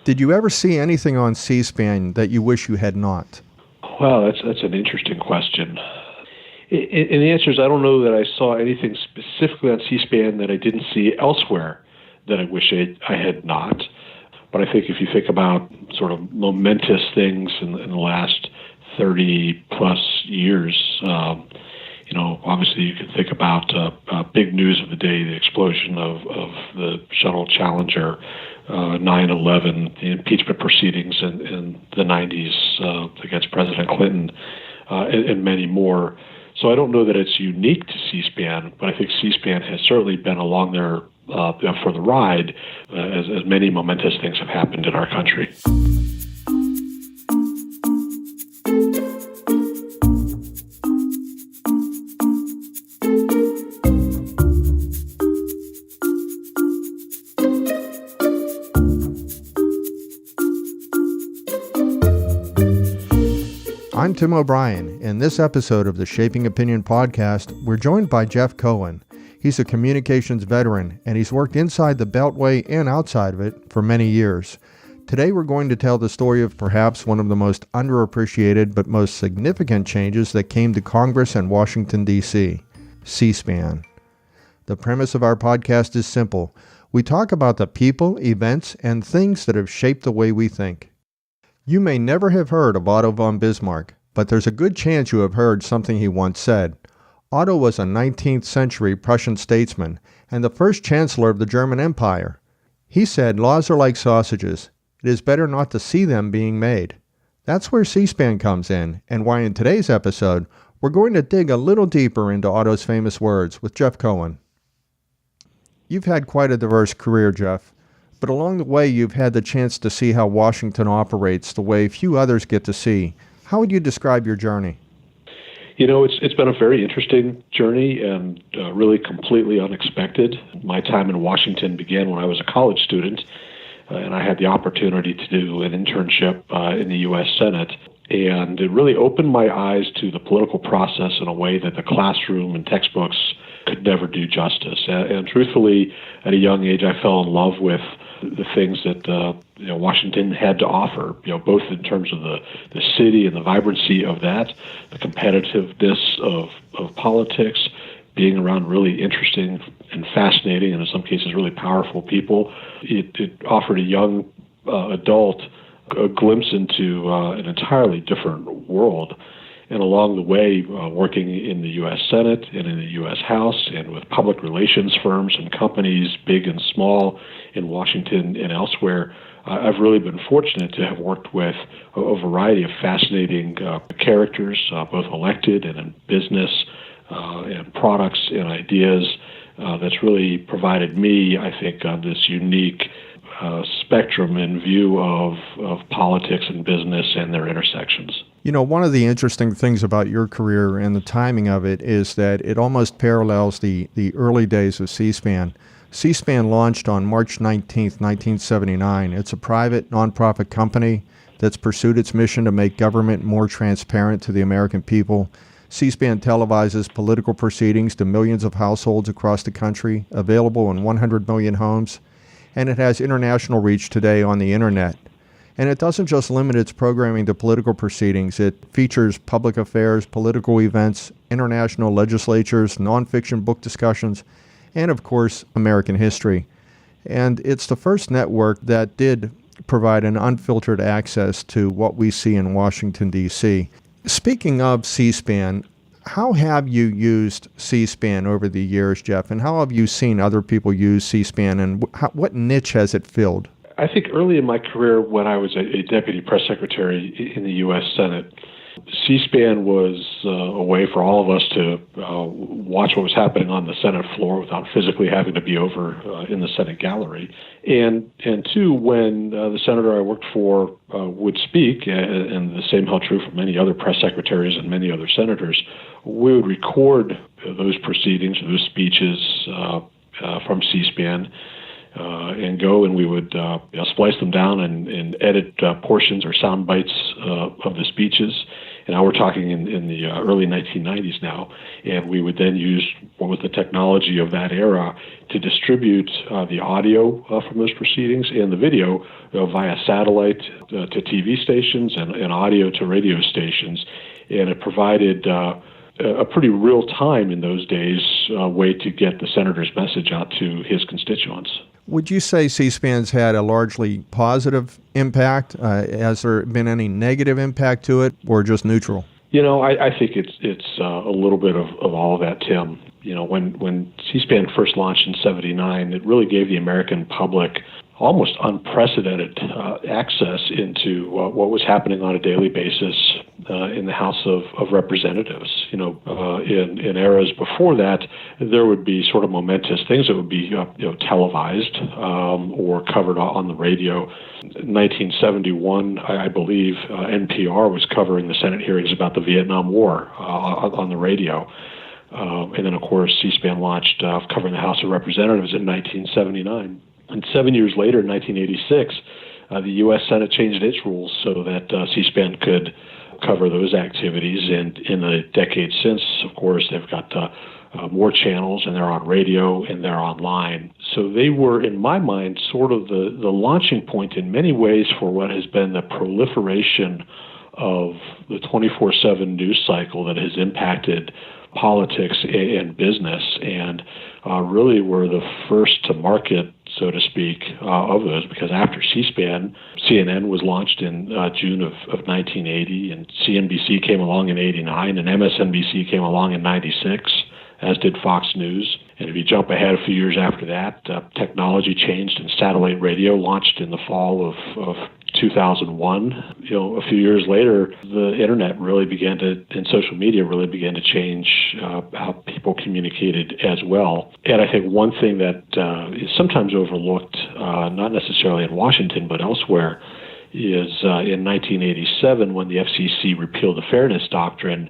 Did you ever see anything on C-SPAN that you wish you had not? Well, that's an interesting question. And the answer is I don't know that I saw anything specifically on C-SPAN that I didn't see elsewhere that I wish I had not. But I think if you think about sort of momentous things in the last 30-plus years, obviously you can think about big news of the day, the explosion of the shuttle Challenger, 9/11, the impeachment proceedings in the 90s against President Clinton, and many more. So I don't know that it's unique to C-SPAN, but I think C-SPAN has certainly been along there for the ride, as many momentous things have happened in our country. I'm Tim O'Brien. In this episode of the Shaping Opinion podcast, we're joined by Jeff Cohen. He's a communications veteran, and he's worked inside the Beltway and outside of it for many years. Today, we're going to tell the story of perhaps one of the most underappreciated but most significant changes that came to Congress and Washington, D.C., C-SPAN. The premise of our podcast is simple. We talk about the people, events, and things that have shaped the way we think. You may never have heard of Otto Von Bismarck, but there's a good chance you have heard something he once said. Otto was a 19th century Prussian statesman and the first Chancellor of the German Empire. He said, "Laws are like sausages. It is better not to see them being made." That's where C-SPAN comes in, and why in today's episode, we're going to dig a little deeper into Otto's famous words with Jeff Cohen. You've had quite a diverse career, Jeff. But along the way, you've had the chance to see how Washington operates the way few others get to see. How would you describe your journey? It's been a very interesting journey and really completely unexpected. My time in Washington began when I was a college student, and I had the opportunity to do an internship in the U.S. Senate. And it really opened my eyes to the political process in a way that the classroom and textbooks could never do justice. And truthfully, at a young age, I fell in love with the things that Washington had to offer, both in terms of the city and the vibrancy of that, the competitiveness of politics, being around really interesting and fascinating and in some cases really powerful people. It offered a young adult a glimpse into an entirely different world. And along the way, working in the U.S. Senate and in the U.S. House and with public relations firms and companies, big and small, in Washington and elsewhere, I've really been fortunate to have worked with a variety of fascinating characters, both elected and in business, and products and ideas. That's really provided me, I think, this unique spectrum and view of politics and business and their intersections. One of the interesting things about your career and the timing of it is that it almost parallels the early days of C-SPAN. C-SPAN launched on March 19th, 1979. It's a private, nonprofit company that's pursued its mission to make government more transparent to the American people. C-SPAN televises political proceedings to millions of households across the country, available in 100 million homes, and it has international reach today on the internet. And it doesn't just limit its programming to political proceedings. It features public affairs, political events, international legislatures, nonfiction book discussions, and of course, American history. And it's the first network that did provide an unfiltered access to what we see in Washington, D.C. Speaking of C-SPAN, how have you used C-SPAN over the years, Jeff? And how have you seen other people use C-SPAN, and what niche has it filled? I think early in my career, when I was a deputy press secretary in the U.S. Senate, C-SPAN was a way for all of us to watch what was happening on the Senate floor without physically having to be over in the Senate gallery. And two, when the senator I worked for would speak, and the same held true for many other press secretaries and many other senators, we would record those proceedings, those speeches from C-SPAN, and go and we would splice them down and edit portions or sound bites of the speeches And now we're talking in the early 1990s now. And we would then use what was the technology of that era to distribute the audio from those proceedings and the video via satellite to TV stations and audio to radio stations. And it provided a pretty real time in those days way to get the senator's message out to his constituents. Would you say C-SPAN's had a largely positive impact? Has there been any negative impact to it, or just neutral? I think it's a little bit of all of that, Tim. When C-SPAN first launched in '79, it really gave the American public almost unprecedented access into what was happening on a daily basis in the House of Representatives. In eras before that, there would be sort of momentous things that would be televised or covered on the radio. In 1971, I believe, NPR was covering the Senate hearings about the Vietnam War on the radio. And then, of course, C-SPAN launched covering the House of Representatives in 1979. And 7 years later, in 1986, the U.S. Senate changed its rules so that C-SPAN could cover those activities. And in the decades since, of course, they've got more channels, and they're on radio, and they're online. So they were, in my mind, sort of the launching point in many ways for what has been the proliferation of the 24/7 news cycle that has impacted politics and business, and really were the first to market, so to speak, of those, because after C-SPAN, CNN was launched in June of 1980, and CNBC came along in '89, and MSNBC came along in '96, as did Fox News. And if you jump ahead a few years after that, technology changed, and satellite radio launched in the fall of 2001. A few years later, the internet really began to, and social media really began to change how people communicated as well. And I think one thing that is sometimes overlooked, not necessarily in Washington, but elsewhere, is in 1987, when the FCC repealed the Fairness Doctrine.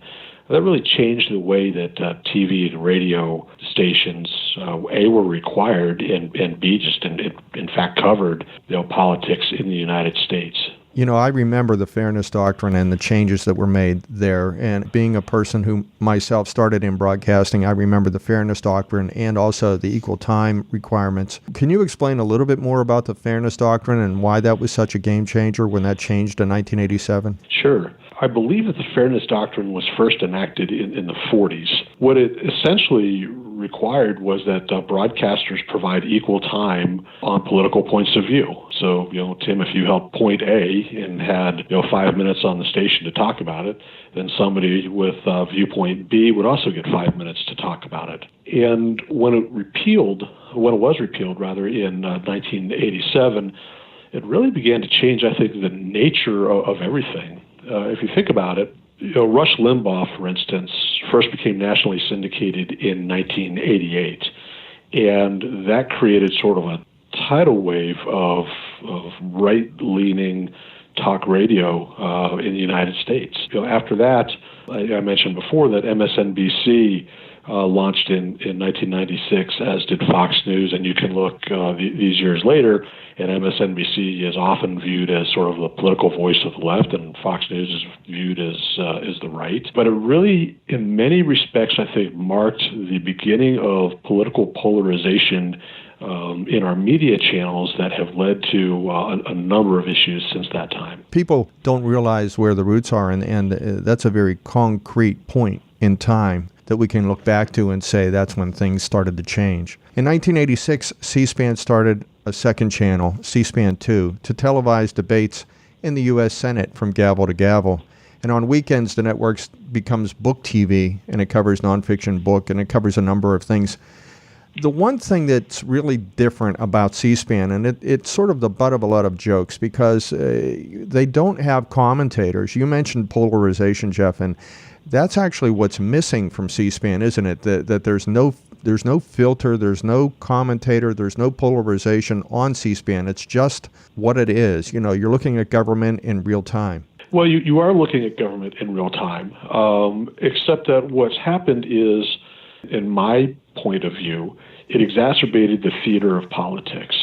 That really changed the way that TV and radio stations, A, were required, and B, just in fact covered politics in the United States. I remember the Fairness Doctrine and the changes that were made there. And being a person who myself started in broadcasting, I remember the Fairness Doctrine and also the equal time requirements. Can you explain a little bit more about the Fairness Doctrine and why that was such a game changer when that changed in 1987? Sure. I believe that the Fairness Doctrine was first enacted in the 40s. What it essentially required was that broadcasters provide equal time on political points of view. So, Tim, if you held point A and had 5 minutes on the station to talk about it, then somebody with viewpoint B would also get 5 minutes to talk about it. And when it was repealed in 1987, it really began to change, I think, the nature of everything. If you think about it, Rush Limbaugh, for instance, first became nationally syndicated in 1988, and that created sort of a tidal wave of right-leaning talk radio in the United States. After that, I mentioned before that MSNBC launched in 1996, as did Fox News, and you can look these years later, and MSNBC is often viewed as sort of the political voice of the left, and Fox News is viewed as the right. But it really, in many respects, I think, marked the beginning of political polarization in our media channels that have led to a number of issues since that time. People don't realize where the roots are, and that's a very concrete point in time that we can look back to and say that's when things started to change. In 1986, C-SPAN started a second channel, C-SPAN 2, to televise debates in the U.S. Senate from gavel to gavel. And on weekends, the network becomes Book TV, and it covers nonfiction book, and it covers a number of things. The one thing that's really different about C-SPAN, and it's sort of the butt of a lot of jokes, because they don't have commentators. You mentioned polarization, Jeff, and that's actually what's missing from C-SPAN, isn't it? That there's no filter, there's no commentator, there's no polarization on C-SPAN. It's just what it is. You're looking at government in real time. Well, you are looking at government in real time, except that what's happened is, in my point of view, it exacerbated the theater of politics.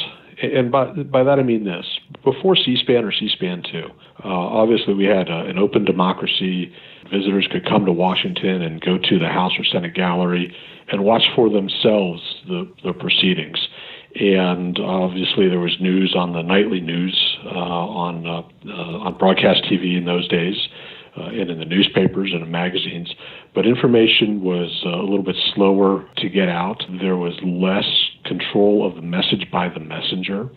And by that I mean this. Before C-SPAN or C-SPAN 2, obviously we had an open democracy Visitors could come to Washington and go to the House or Senate gallery and watch for themselves the proceedings. And obviously there was news on the nightly news on broadcast TV in those days, and in the newspapers and in magazines. But information was a little bit slower to get out. There was less control of the message by the messenger.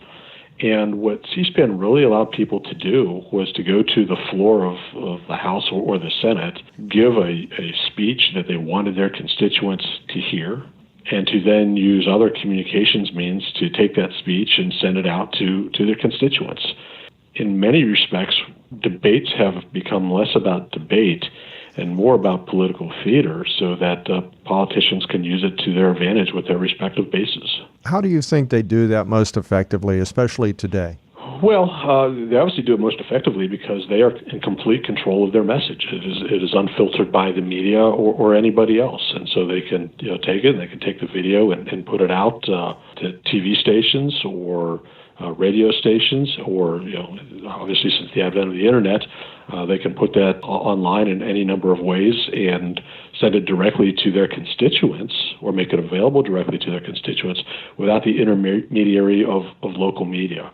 And what C-SPAN really allowed people to do was to go to the floor of the House or the Senate, give a speech that they wanted their constituents to hear, and to then use other communications means to take that speech and send it out to their constituents. In many respects, debates have become less about debate and more about political theater so that politicians can use it to their advantage with their respective bases. How do you think they do that most effectively, especially today? Well, they obviously do it most effectively because they are in complete control of their message. It is unfiltered by the media or anybody else, and so they can take it and they can take the video and put it out to TV stations or radio stations, or obviously since the advent of the internet, they can put that online in any number of ways and send it directly to their constituents or make it available directly to their constituents without the intermediary of local media.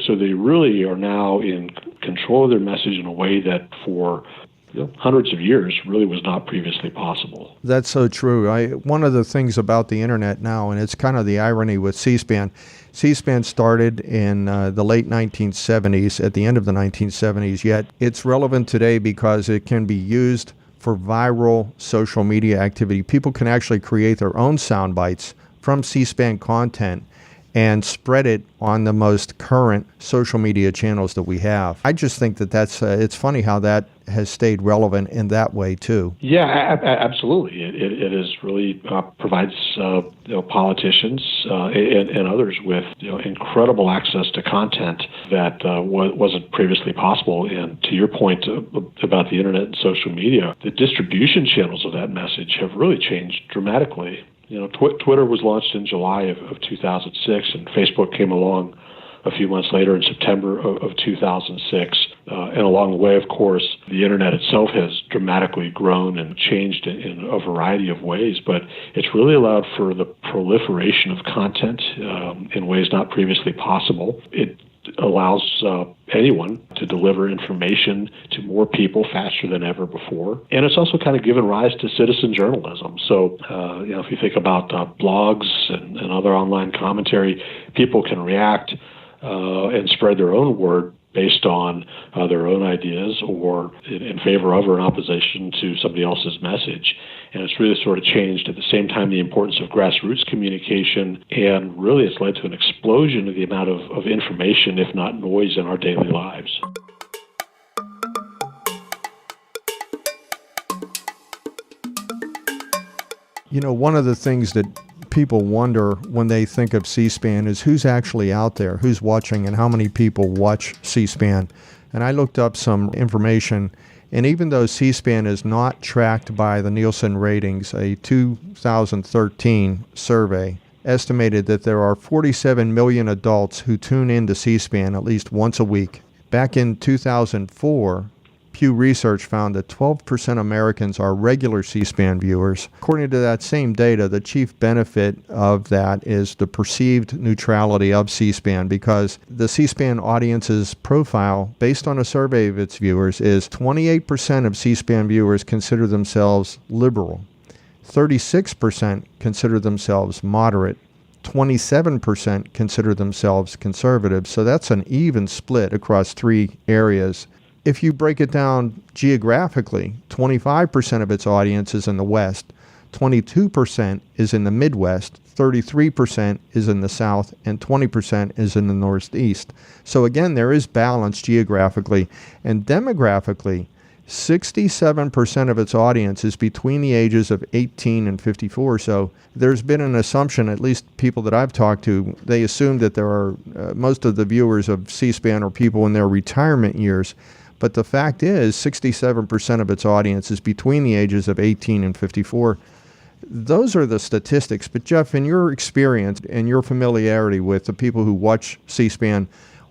So they really are now in control of their message in a way that for hundreds of years really was not previously possible. That's so true. One of the things about the internet now, and it's kind of the irony with C-SPAN, C-SPAN started in the late 1970s, at the end of the 1970s, yet it's relevant today because it can be used for viral social media activity. People can actually create their own sound bites from C-SPAN content and spread it on the most current social media channels that we have. I just think that it's funny how that has stayed relevant in that way too. Yeah, absolutely. It is really provides politicians and others with incredible access to content that wasn't previously possible. And to your point about the internet and social media, the distribution channels of that message have really changed dramatically. Twitter was launched in July of 2006, and Facebook came along a few months later in September of 2006. And along the way, of course, the internet itself has dramatically grown and changed in a variety of ways, but it's really allowed for the proliferation of content in ways not previously possible. It allows anyone to deliver information to more people faster than ever before. And it's also kind of given rise to citizen journalism. So, if you think about blogs and other online commentary, people can react and spread their own word based on their own ideas or in favor of or in opposition to somebody else's message. And it's really sort of changed at the same time the importance of grassroots communication, and really it's led to an explosion of the amount of information, if not noise, in our daily lives. One of the things that people wonder when they think of C-SPAN is who's actually out there, who's watching, and how many people watch C-SPAN. And I looked up some information, and even though C-SPAN is not tracked by the Nielsen ratings, a 2013 survey estimated that there are 47 million adults who tune into C-SPAN at least once a week. Back in 2004, Pew Research found that 12% Americans are regular C-SPAN viewers. According to that same data, the chief benefit of that is the perceived neutrality of C-SPAN, because the C-SPAN audience's profile, based on a survey of its viewers, is 28% of C-SPAN viewers consider themselves liberal, 36% consider themselves moderate, 27% consider themselves conservative. So that's an even split across three areas. If you break it down geographically, 25% of its audience is in the West, 22% is in the Midwest, 33% is in the South, and 20% is in the Northeast. So again, there is balance geographically. And demographically, 67% of its audience is between the ages of 18 and 54. So there's been an assumption, at least people that I've talked to, they assume that there are most of the viewers of C-SPAN are people in their retirement years. But the fact is, 67% of its audience is between the ages of 18 and 54. Those are the statistics. But Jeff, in your experience and your familiarity with the people who watch C-SPAN,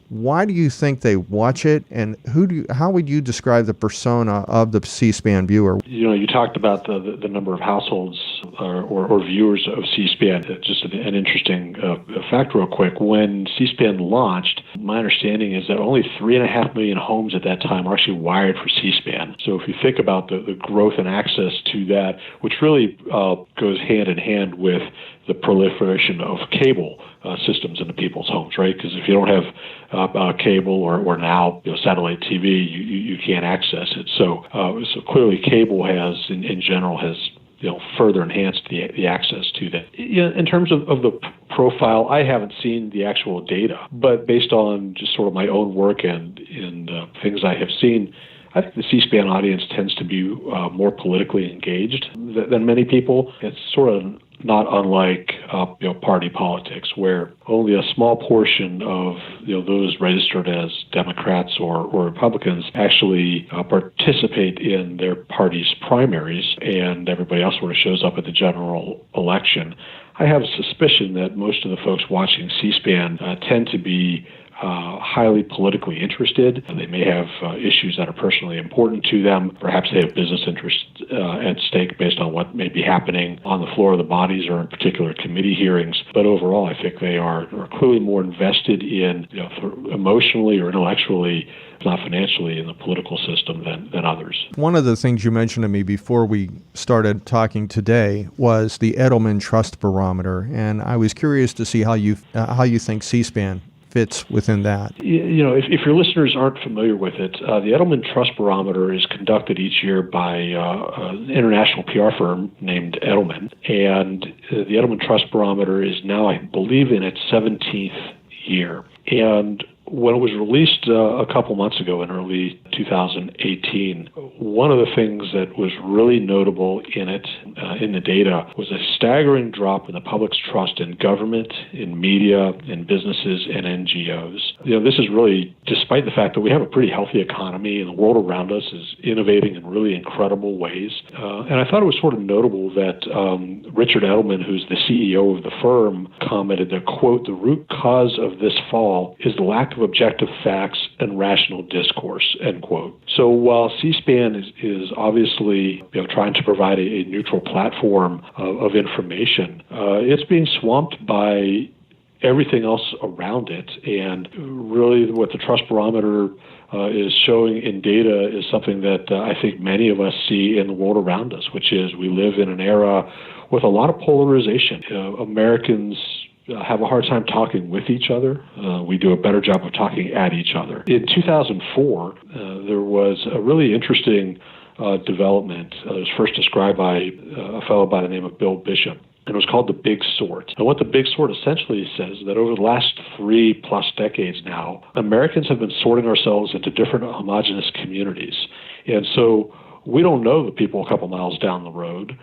Why do you think they watch it, and how would you describe the persona of the C-SPAN viewer? You talked about the number of households or viewers of C-SPAN. Just an interesting fact real quick. When C-SPAN launched, my understanding is that only 3.5 million homes at that time were actually wired for C-SPAN. So if you think about the growth and access to that, which really goes hand in hand with the proliferation of cable systems into people's homes, right? Because if you don't have cable or now satellite TV, you can't access it. So clearly, cable has, in general, has further enhanced the access to that. In terms of the profile, I haven't seen the actual data, but based on just sort of my own work and things I have seen, I think the C-SPAN audience tends to be more politically engaged than many people. It's sort of not unlike party politics, where only a small portion of those registered as Democrats or Republicans actually participate in their party's primaries, and everybody else sort of shows up at the general election. I have a suspicion that most of the folks watching C-SPAN tend to be highly politically interested. They may have issues that are personally important to them. Perhaps they have business interests at stake based on what may be happening on the floor of the bodies or in particular committee hearings. But overall, I think they are clearly more invested in, emotionally or intellectually, if not financially, in the political system than others. One of the things you mentioned to me before we started talking today was the Edelman Trust Barometer, and I was curious to see how you think C-SPAN fits within that. If your listeners aren't familiar with it, the Edelman Trust Barometer is conducted each year by an international PR firm named Edelman, and the Edelman Trust Barometer is now, I believe, in its 17th year. And when it was released a couple months ago in early 2018, one of the things that was really notable in it, in the data, was a staggering drop in the public's trust in government, in media, in businesses, and NGOs. This is really despite the fact that we have a pretty healthy economy and the world around us is innovating in really incredible ways. And I thought it was sort of notable that Richard Edelman, who's the CEO of the firm, commented that, quote, "The root cause of this fall is the lack of objective facts and rational discourse," end quote. So while C-SPAN is obviously trying to provide a neutral platform of information, it's being swamped by everything else around it. And really what the Trust Barometer is showing in data is something that I think many of us see in the world around us, which is we live in an era with a lot of polarization. Americans have a hard time talking with each other. We do a better job of talking at each other. In 2004, there was a really interesting development. It was first described by a fellow by the name of Bill Bishop, and it was called the Big Sort. And what the Big Sort essentially says is that over the last 3+ decades now, Americans have been sorting ourselves into different homogenous communities. And so we don't know the people a couple miles down the road.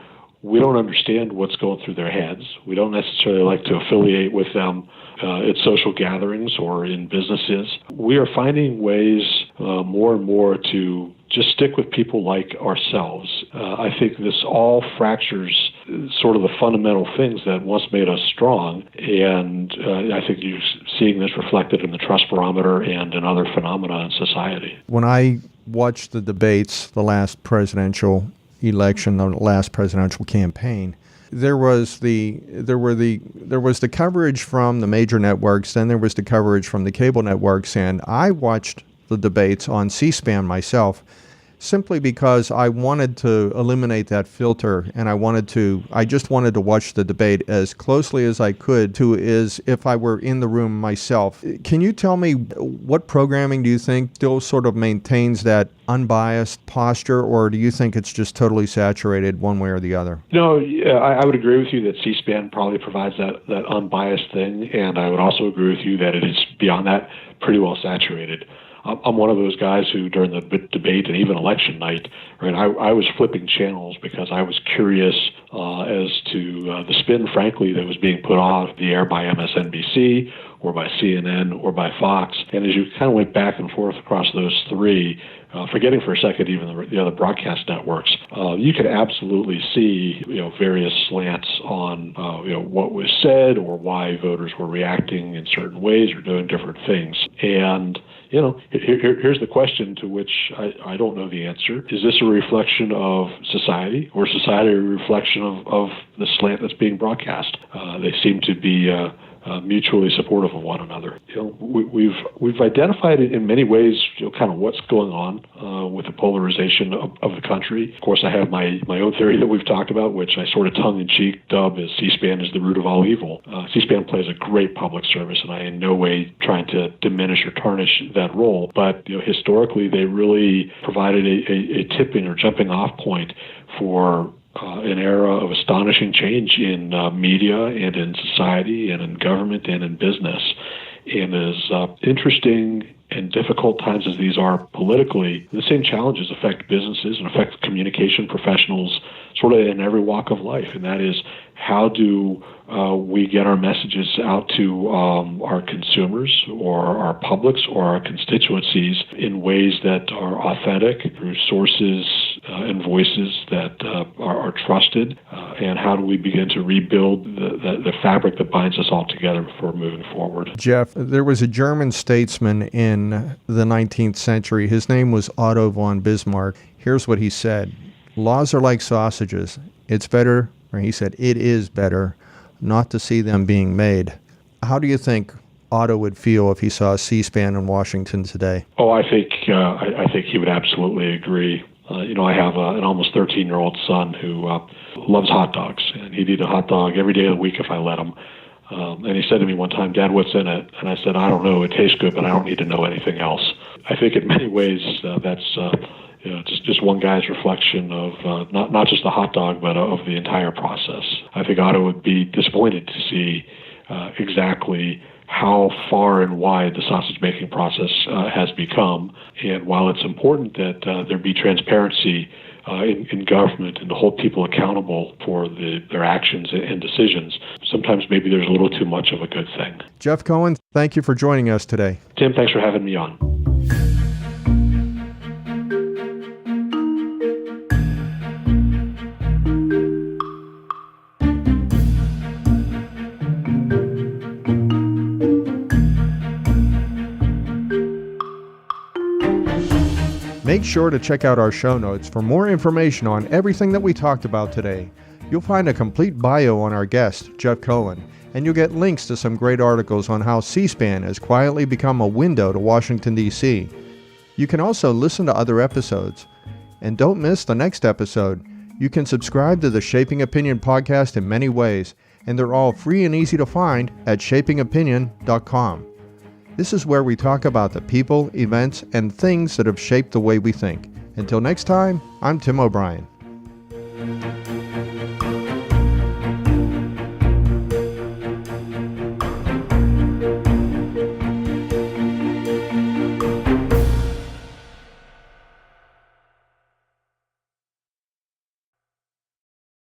We don't understand what's going through their heads. We don't necessarily like to affiliate with them at social gatherings or in businesses. We are finding ways more and more to just stick with people like ourselves. I think this all fractures sort of the fundamental things that once made us strong, and I think you're seeing this reflected in the Trust Barometer and in other phenomena in society. When I watched the debates, the last presidential election, the last presidential campaign, there was the coverage from the major networks, then there was the coverage from the cable networks, and I watched the debates on C-SPAN myself simply because I wanted to eliminate that filter, and I just wanted to watch the debate as closely as I could to as if I were in the room myself. Can you tell me what programming do you think still sort of maintains that unbiased posture, or do you think it's just totally saturated one way or the other? No, I would agree with you that C-SPAN probably provides that unbiased thing, and I would also agree with you that it is beyond that pretty well saturated. I'm one of those guys who, during the debate and even election night, right, I was flipping channels because I was curious as to the spin, frankly, that was being put off the air by MSNBC, or by CNN or by Fox. And as you kind of went back and forth across those three, forgetting for a second even the other broadcast networks, you could absolutely see various slants on what was said or why voters were reacting in certain ways or doing different things. And here's the question to which I don't know the answer. Is this a reflection of society, or society a reflection of the slant that's being broadcast? They seem to be mutually supportive of one another. We've identified it in many ways, kind of what's going on with the polarization of the country. Of course, I have my own theory that we've talked about, which I sort of tongue-in-cheek dub as C-SPAN is the root of all evil. C-SPAN plays a great public service, and I in no way trying to diminish or tarnish that role. But historically, they really provided a tipping or jumping off point for an era of astonishing change in media and in society and in government and in business. And as interesting and difficult times as these are politically, the same challenges affect businesses and affect communication professionals sort of in every walk of life. And that is, how do we get our messages out to our consumers or our publics or our constituencies in ways that are authentic, through sources and voices that are trusted? And how do we begin to rebuild the fabric that binds us all together before moving forward? Jeff, there was a German statesman in the 19th century. His name was Otto von Bismarck. Here's what he said: "Laws are like sausages. It's better," or he said, "it is better not to see them being made." How do you think Otto would feel if he saw C-SPAN in Washington today? Oh, I think he would absolutely agree. I have an almost 13-year-old son who loves hot dogs, and he'd eat a hot dog every day of the week if I let him. And he said to me one time, "Dad, what's in it?" And I said, "I don't know. It tastes good, but I don't need to know anything else." I think in many ways that's just one guy's reflection of not just the hot dog, but of the entire process. I think Otto would be disappointed to see exactly how far and wide the sausage-making process has become. And while it's important that there be transparency in government and to hold people accountable for their actions and decisions, sometimes maybe there's a little too much of a good thing. Jeff Cohen, thank you for joining us today. Tim, thanks for having me on. Make sure to check out our show notes for more information on everything that we talked about today. You'll find a complete bio on our guest, Jeff Cohen, and you'll get links to some great articles on how C-SPAN has quietly become a window to Washington, D.C. You can also listen to other episodes. And don't miss the next episode. You can subscribe to the Shaping Opinion podcast in many ways, and they're all free and easy to find at shapingopinion.com. This is where we talk about the people, events, and things that have shaped the way we think. Until next time, I'm Tim O'Brien.